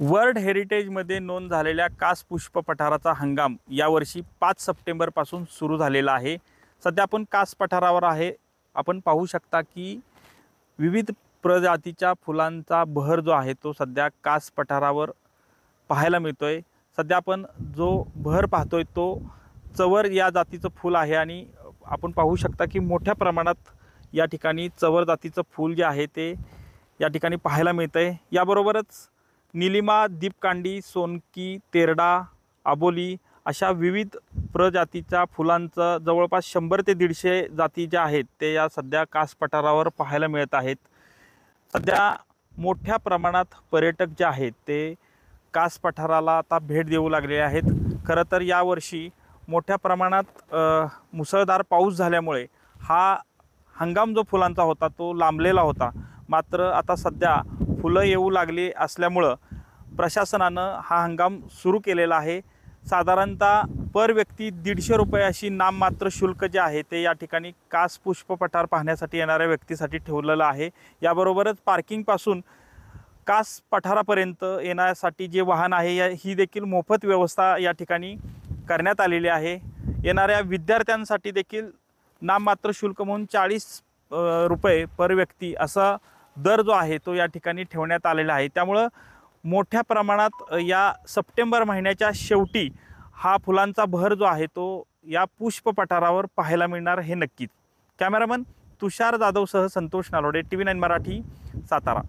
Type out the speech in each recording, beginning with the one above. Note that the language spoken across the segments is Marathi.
वर्ल्ड हेरिटेजमध्ये नोंद झालेल्या कास पुष्प पठाराचा हंगाम यावर्षी 5 सप्टेंबरपासून सुरू झालेला आहे। सध्या आपण कास पठारावर आहे। आपण पाहू शकता की विविध प्रजातीच्या फुलांचा बहर जो आहे तो सध्या कास पठारावर पाहायला मिळतोय। सध्या आपण जो बहर पाहतोय तो चवर या जातीचं फूल आहे आणि आपण पाहू शकता की मोठ्या प्रमाणात या ठिकाणी चवर जातीचं फूल जे आहे ते या ठिकाणी पाहायला मिळतंय। याबरोबरच निलिमा, दीपकांडी, सोनकी, तेरडा, आबोली अशा विविध प्रजातीच्या फुलांचं जवळपास 100 ते 150 जाती ज्या आहेत ते या सध्या कास पठारावर पाहायला मिळत आहेत। सध्या मोठ्या प्रमाणात पर्यटक जे आहेत ते कास पठाराला आता भेट देऊ लागलेले आहेत। खरं तर यावर्षी मोठ्या प्रमाणात मुसळधार पाऊस झाल्यामुळे हा हंगाम जो फुलांचा होता तो लांबलेला होता। मात्र आता सध्या फुलं येऊ लागली असल्यामुळं प्रशासनानं हा हंगाम सुरू केलेला आहे। साधारणतः पर व्यक्ती 150 रुपये अशी नाममात्र शुल्क जे आहे ते या ठिकाणी कास पुष्प पठार पाहण्यासाठी येणाऱ्या व्यक्तीसाठी ठेवलेलं आहे। याबरोबरच पार्किंगपासून कास पठारापर्यंत येण्यासाठी जे वाहन आहे ही देखील मोफत व्यवस्था या ठिकाणी करण्यात आलेली आहे। येणाऱ्या विद्यार्थ्यांसाठी देखील नाममात्र शुल्क म्हणून 40 रुपये पर व्यक्ती असा दर जो आहे तो या ठिकाणी ठेवण्यात आलेला आहे। त्यामुळे मोठ्या प्रमाणात या सप्टेंबर महिन्याच्या शेवटी हा फुलांचा बहर जो आहे तो या पुष्प पठारावर पाहायला मिळणार हे नक्कीच। कॅमेरामन तुषार जाधव सह संतोष नालोडे, TV9 मराठी, सातारा।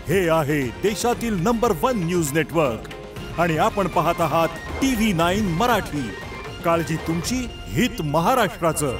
हे आहे देशातील नंबर 1 न्यूज नेटवर्क आणि आपण पाहत आहात TV9 मराठी। काळजी तुमची, हित महाराष्ट्राचं।